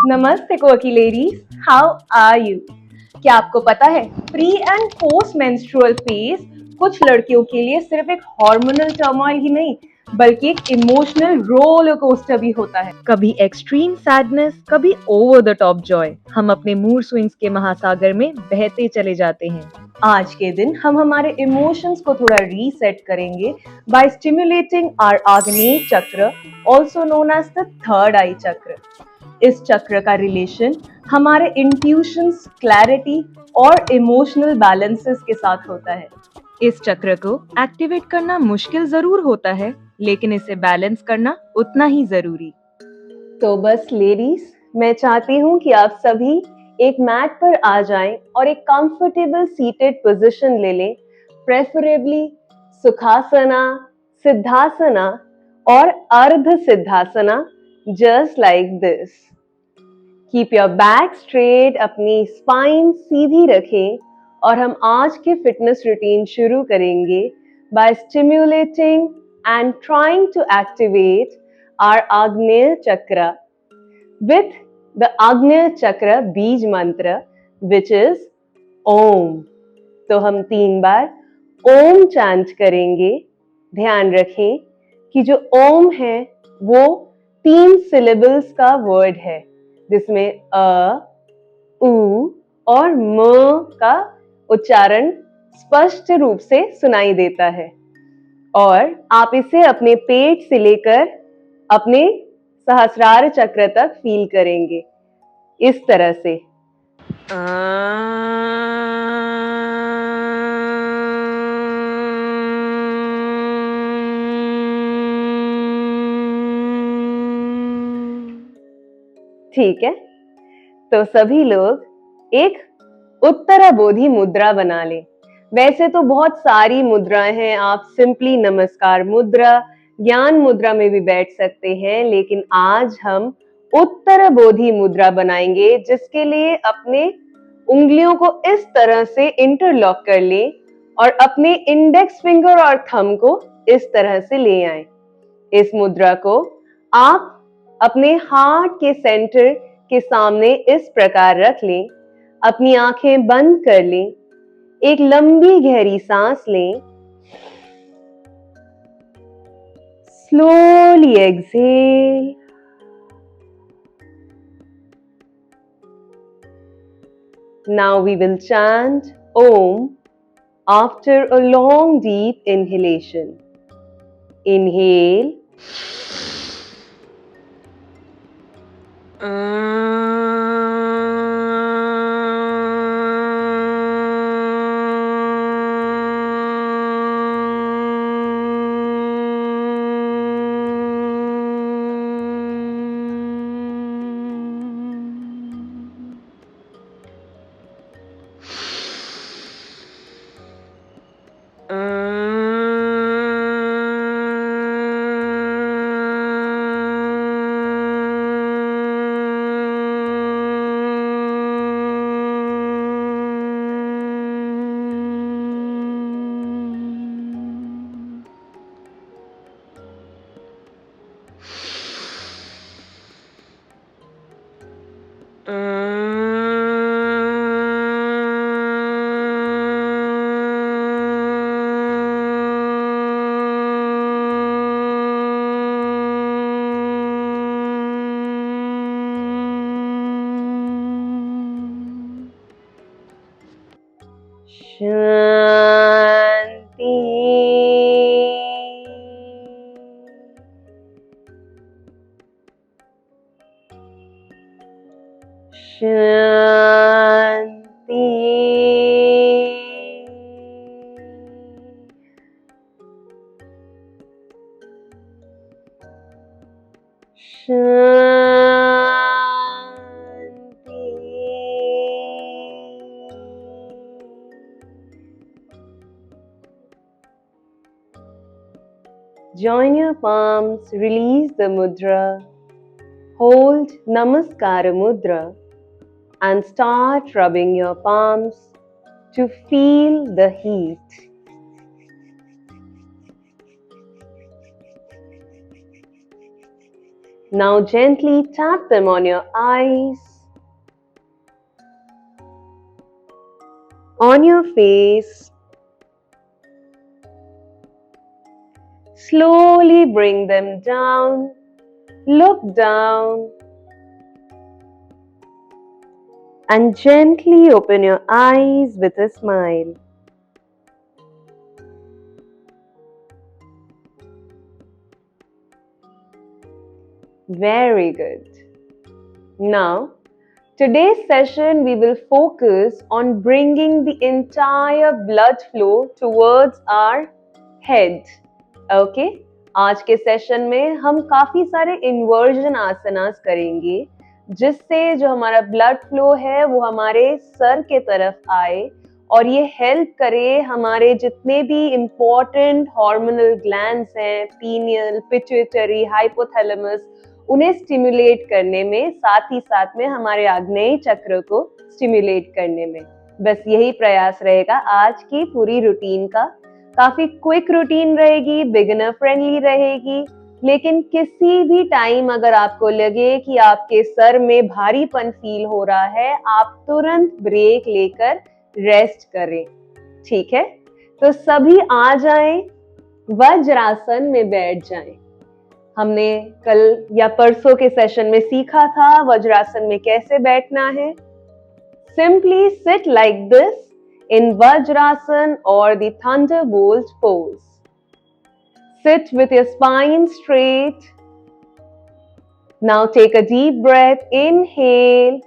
नमस्ते कोकी ladies, how are you? क्या आपको पता है pre and post menstrual phase कुछ लड़कियों के लिए सिर्फ एक हार्मोनल टर्मोइल ही नहीं बल्कि एक इमोशनल रोलर कोस्टर भी होता है। कभी एक्सट्रीम सैडनेस, कभी ओवर द टॉप जॉय। हम अपने मूड स्विंग्स के महासागर में बहते चले जाते हैं। आज के दिन हम हमारे इमोशंस को थोड़ा रीसेट करेंगे bye stimulating our Agneya chakra, also known as the third eye chakra. इस चक्र का रिलेशन हमारे इंट्यूशंस, क्लैरिटी और इमोशनल बैलेंसेस के साथ होता है। इस चक्र को एक्टिवेट करना मुश्किल जरूर होता है, लेकिन इसे बैलेंस करना उतना ही जरूरी। तो बस लेडीज, मैं चाहती हूँ कि आप सभी एक मैट पर आ जाएं और एक कंफर्टेबल सीटेड पोजीशन ले लें, प्रेफरेबली सुखासना, सिद्धासना और Ardha Siddhasana, just like this. Keep your back straight, अपनी स्पाइन सीधी रखें और हम आज के फिटनेस रूटीन शुरू करेंगे by stimulating and trying to activate our Agneya chakra with the आग्नेय चक्र बीज मंत्र विच इज ओम। तो हम 3 बार ओम चैंट करेंगे। ध्यान रखें कि जो ओम है वो 3 सिलेबल्स का वर्ड है, जिसमें अ, उ और म का उच्चारण स्पष्ट रूप से सुनाई देता है और आप इसे अपने पेट से लेकर अपने सहस्रार चक्र तक फील करेंगे इस तरह से। ठीक है, तो सभी लोग एक उत्तराबोधि मुद्रा बना लें। वैसे तो बहुत सारी मुद्राएं हैं, आप सिंपली नमस्कार मुद्रा, ज्ञान मुद्रा में भी बैठ सकते हैं, लेकिन आज हम उत्तराबोधि मुद्रा बनाएंगे, जिसके लिए अपने उंगलियों को इस तरह से इंटरलॉक कर लें और अपने इंडेक्स फिंगर और थंब को इस तरह से ले आएं। इस मुद्रा को आप अपने हार्ट के सेंटर के सामने इस प्रकार रख लें, अपनी आंखें बंद कर लें, एक लंबी गहरी सांस लें, slowly exhale, now we will chant Om after a long deep inhalation. Inhale, Shanti. Shanti. Join your palms, release the mudra, hold Namaskara mudra and start rubbing your palms to feel the heat. Now gently tap them on your eyes, on your face. Slowly bring them down. Look down. And gently open your eyes with a smile. Very good. Now, today's session we will focus on bringing the entire blood flow towards our head. Okay? आज के session में हम काफी सारे inversion आसनास करेंगे जिससे जो हमारा ब्लड फ्लो है वो हमारे सर के तरफ आए और ये हेल्प करे हमारे जितने भी इम्पोर्टेंट हार्मोनल ग्लैंड्स हैं, पीनियल, पिट्यूटरी, हाइपोथैलेमस, उन्हें स्टिमुलेट करने में, साथ ही साथ में हमारे आग्नेय चक्र को स्टिमुलेट करने में। बस यही प्रयास रहेगा आज की पूरी रूटीन का। काफी क्विक रूटीन रहेगी, बिगिनर फ्रेंडली रहेगी, लेकिन किसी भी टाइम अगर आपको लगे कि आपके सर में भारीपन फील हो रहा है, आप तुरंत ब्रेक लेकर रेस्ट करें। ठीक है? तो सभी आ जाएं, वज्रासन में बैठ जाएं। हमने कल या परसों के सेशन में सीखा था वज्रासन में कैसे बैठना है। Simply sit like this in Vajrasan or the Thunderbolt pose. Sit with your spine straight. Now take a deep breath. Inhale.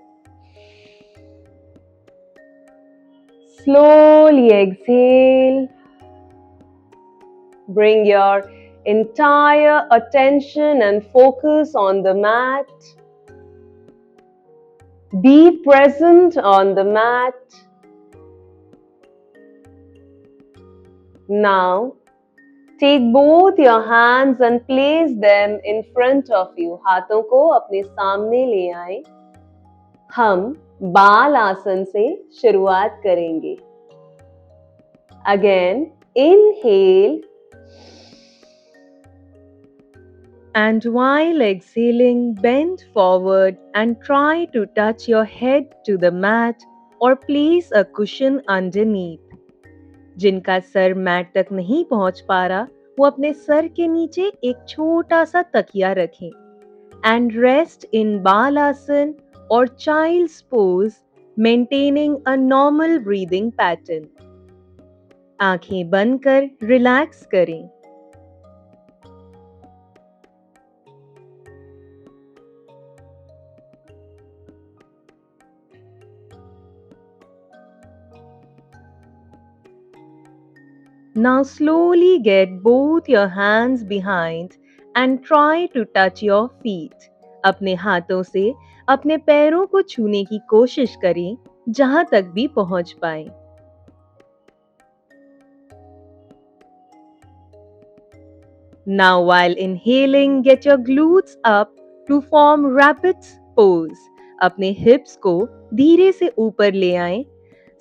Slowly exhale. Bring your entire attention and focus on the mat. Be present on the mat. Now, take both your hands and place them in front of you. हाथों को अपने सामने ले आएं। हम बाल आसन से शुरुआत करेंगे। Again, inhale. And while exhaling, bend forward and try to touch your head to the mat or place a cushion underneath. जिनका सर मैट तक नहीं पहुंच पा रहा, वो अपने सर के नीचे एक छोटा सा तकिया रखें. And rest in Balasana or Child's Pose, maintaining a normal breathing pattern. आंखें बंद कर रिलैक्स करें. Now slowly get both your hands behind and try to touch your feet. अपने हाथों से अपने पैरों को छूने की कोशिश करें जहां तक भी पहुंच पाए. Now while inhaling, get your glutes up to form rabbit's pose. अपने हिप्स को धीरे से ऊपर ले आएं.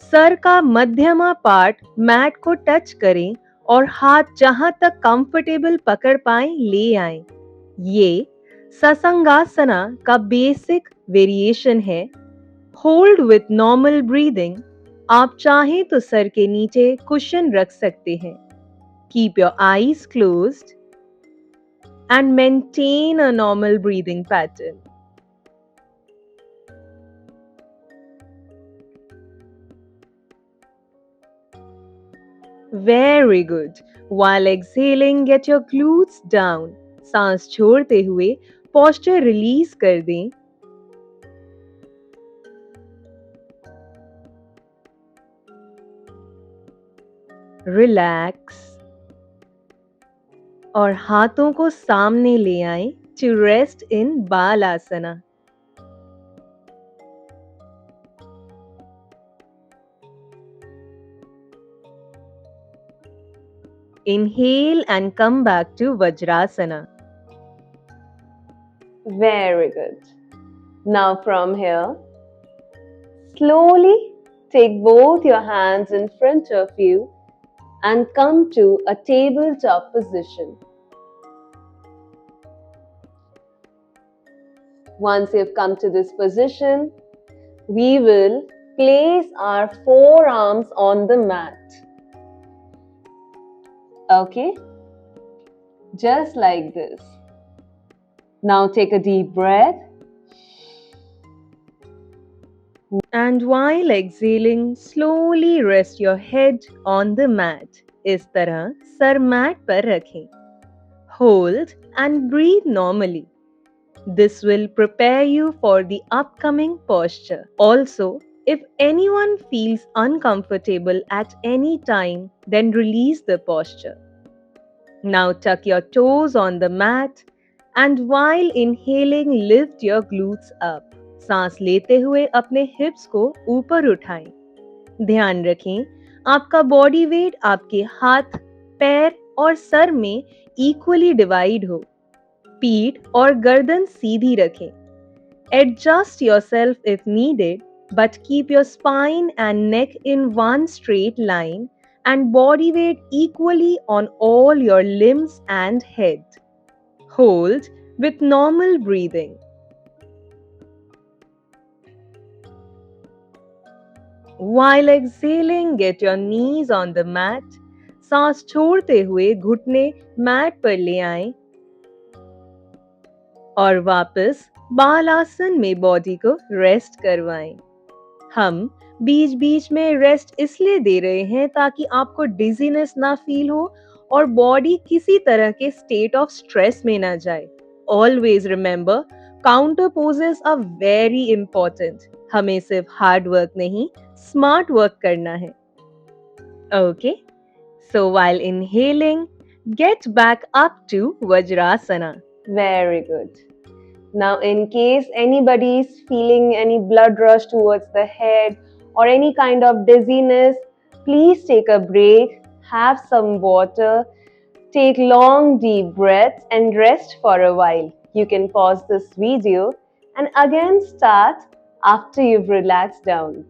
सर का मध्यमा पार्ट मैट को टच करें और हाथ जहां तक कंफर्टेबल पकड़ पाएं ले आएं. ये ससंगासना का बेसिक वेरिएशन है. Hold with normal breathing. आप चाहें तो सर के नीचे कुशन रख सकते हैं. Keep your eyes closed and maintain a normal breathing pattern. Very good. While exhaling, get your glutes down. सांस छोड़ते हुए posture release कर दें. Relax. और हाथों को सामने ले आएं to rest in Balasana. Inhale and come back to Vajrasana. Very good. Now from here, slowly take both your hands in front of you and come to a tabletop position. Once you've come to this position, we will place our forearms on the mat. Okay? Just like this. Now take a deep breath. And while exhaling, slowly rest your head on the mat. इस तरह sir mat पर रखें. Hold and breathe normally. This will prepare you for the upcoming posture. Also, if anyone feels uncomfortable at any time, then release the posture. Now tuck your toes on the mat and while inhaling, lift your glutes up. सांस लेते हुए अपने हिप्स को ऊपर उठाएं. ध्यान रखें, आपका बॉडी वेट आपके हाथ, पैर और सर में इक्वली डिवाइड हो. पीठ और गर्दन सीधी रखें. Adjust yourself if needed, but keep your spine and neck in one straight line and body weight equally on all your limbs and head. Hold with normal breathing. While exhaling, get your knees on the mat. सांस छोड़ते हुए घुटने mat पर ले आएं और वापस बालासन में बॉडी को रेस्ट करवाएं. हम बीच बीच में रेस्ट इसलिए दे रहे हैं ताकि आपको डिजीनेस ना फील हो और बॉडी किसी तरह के स्टेट ऑफ स्ट्रेस में ना जाए. Always remember, counter poses are very important. हमें सिर्फ हार्ड वर्क नहीं, स्मार्ट वर्क करना है. Okay, so while inhaling, get back up to Vajrasana. Very good. Now, in case anybody is feeling any blood rush towards the head or any kind of dizziness, please take a break, have some water, take long deep breaths and rest for a while. You can pause this video and again start after you've relaxed down.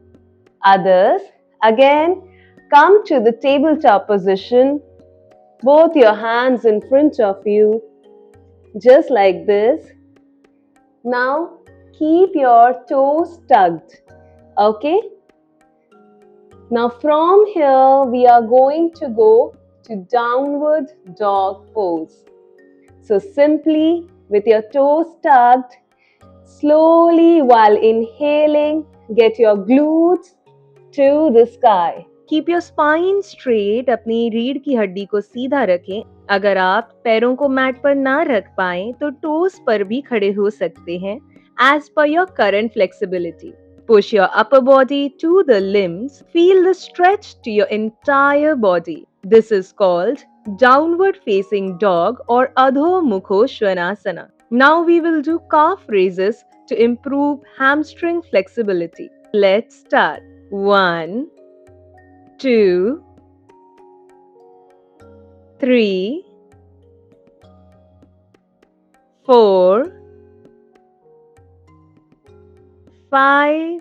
Others, again, come to the tabletop position, both your hands in front of you, just like this. Now, keep your toes tucked, okay? Now, from here, we are going to go to downward dog pose. So, simply with your toes tucked, slowly while inhaling, get your glutes to the sky. Keep your spine straight. अपनी रीढ़ की हड्डी को सीधा रखें. अगर आप पैरों को मैट पर ना रख पाएं तो टोस पर भी खड़े हो सकते हैं as per your current flexibility. Push your upper body to the limbs. Feel the stretch to your entire body. This is called downward facing dog or Adho Mukho Svanasana. Now we will do calf raises to improve hamstring flexibility. Let's start. 1, 2, 3, 4, 5,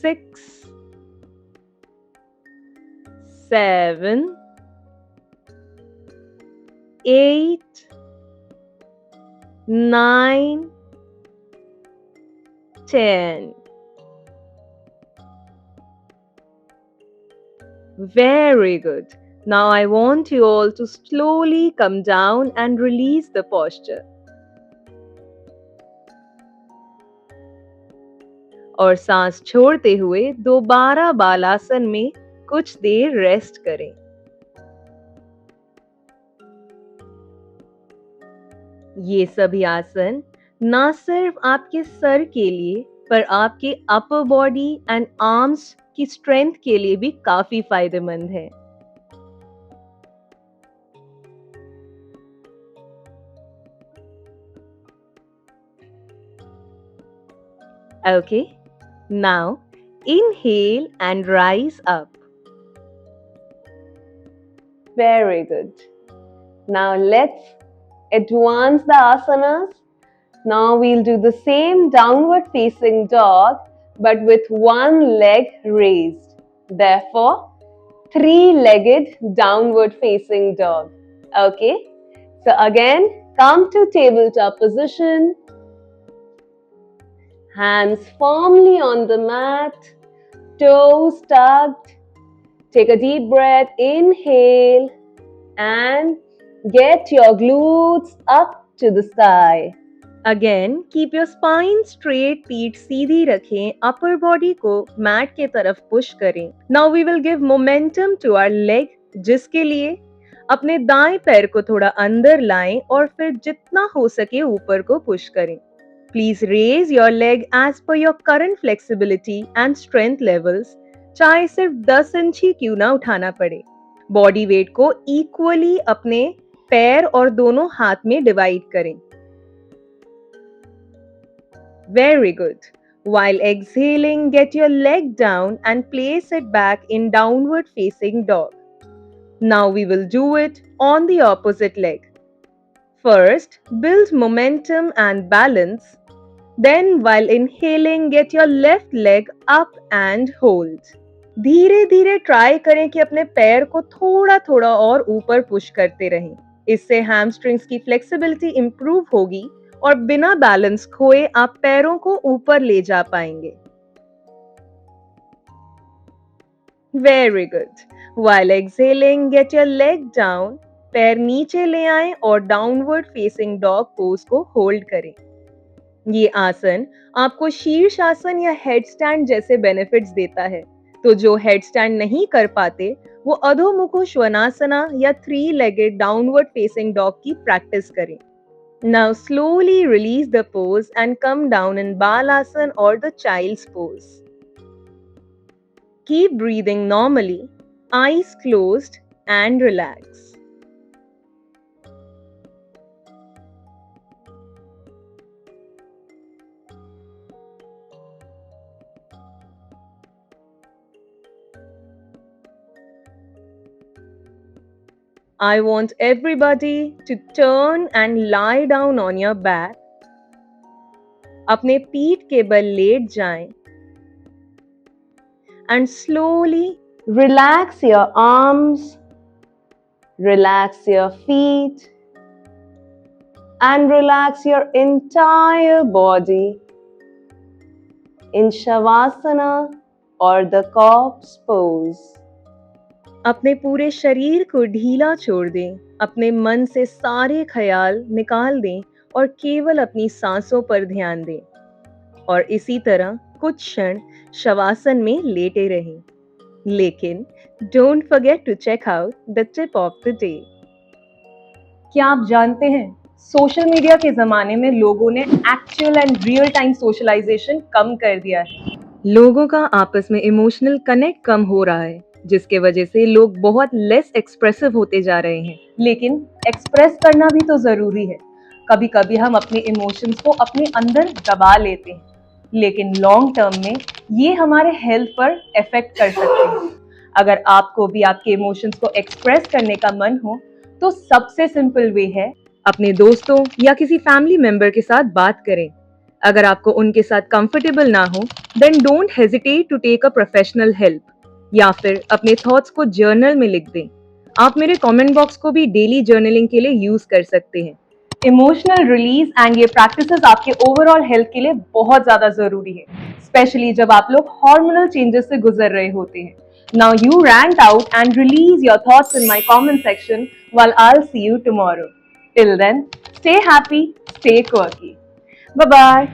6, 7, 8, 9, 10. Very good. Now I want you all to slowly come down and release the posture. और सांस छोड़ते हुए दोबारा बालासन में कुछ देर rest करें. ये सभी आसन ना सिर्फ आपके सर के लिए पर आपके अपर बॉडी एंड आर्म्स की स्ट्रेंथ के लिए भी काफी फायदेमंद है. Okay, now inhale and rise up. Very good. Now let's advance the asanas. Now we'll do the same downward facing dog but with one leg raised. Therefore, three-legged downward facing dog. Okay? So again, Come to tabletop position. Hands firmly on the mat, toes tucked. Take a deep breath, inhale, and get your glutes up to the sky. Again, keep your spine straight, पीठ सीधी रखें, upper body को mat के तरफ push करें. Now we will give momentum to our leg, जिसके लिए अपने दाएं पैर को थोड़ा अंदर लाएं और फिर जितना हो सके ऊपर को push करें. Please raise your leg as per your current flexibility and strength levels. चाहे सिर्फ 10 इंच ही क्यों ना उठाना पड़े. बॉडी वेट को इक्वली अपने पैर और दोनों हाथ में डिवाइड करें. Very good. While exhaling, get your leg down and place it back in downward facing dog. Now we will do it on the opposite leg. First, build momentum and balance. Then, while inhaling, get your left leg up and hold. धीरे धीरे try करें कि अपने पैर को थोड़ा थोड़ा और ऊपर पुश करते रहें. इससे हैमस्ट्रिंग्स की फ्लेक्सिबिलिटी इंप्रूव होगी और बिना बैलेंस खोए आप पैरों को ऊपर ले जा पाएंगे. Very good. While exhaling, get your leg down. पैर नीचे ले आएं और डाउनवर्ड फेसिंग डॉग पोज को होल्ड करें. ये आसन आपको शीर्ष आसन या हेडस्टैंड जैसे बेनिफिट्स देता है. तो जो हेडस्टैंड नहीं कर पाते वो अधोमुखो श्वानासना या 3-legged डाउनवर्ड फेसिंग डॉग की प्रैक्टिस करें. Now slowly release the pose and come down in Balasana or the child's pose. Keep breathing normally, eyes closed and relax. I want everybody to turn and lie down on your back. अपने पीठ के बल late जाएं. And slowly Relax your arms, relax your feet, and relax your entire body in Shavasana or the corpse pose. अपने पूरे शरीर को ढीला छोड़ दें. अपने मन से सारे ख्याल निकाल दें और केवल अपनी सांसों पर ध्यान दें. और इसी तरह कुछ क्षण शवासन में लेटे रहें. लेकिन don't forget to check out the tip of the day. क्या आप जानते हैं सोशल मीडिया के जमाने में लोगों ने actual and real time socialization कम कर दिया है. लोगों का आपस में इमोशनल कनेक्ट कम हो रहा है, जिसके वजह से लोग बहुत लेस एक्सप्रेसिव होते जा रहे हैं. लेकिन एक्सप्रेस करना भी तो जरूरी है. कभी कभी हम अपने इमोशंस को अपने अंदर दबा लेते हैं, लेकिन लॉन्ग टर्म में ये हमारे हेल्थ पर इफेक्ट कर सकते हैं. अगर आपको भी आपके इमोशंस को एक्सप्रेस करने का मन हो तो सबसे सिंपल वे है अपने दोस्तों या किसी फैमिली मेंबर के साथ बात करें. अगर आपको उनके साथ कंफर्टेबल ना हो, then don't hesitate to take a professional help. या फिर अपने थॉट्स को जर्नल में लिख दें. आप मेरे कमेंट बॉक्स को भी डेली जर्नलिंग के लिए यूज कर सकते हैं. इमोशनल रिलीज एंड ये प्रैक्टिसेस आपके ओवरऑल हेल्थ के लिए बहुत ज्यादा जरूरी है, स्पेशली जब आप लोग हार्मोनल चेंजेस से गुजर रहे होते हैं. Now you rant out and release your thoughts in my comment section while I will see you tomorrow. Till then, stay happy, stay quirky. Bye bye.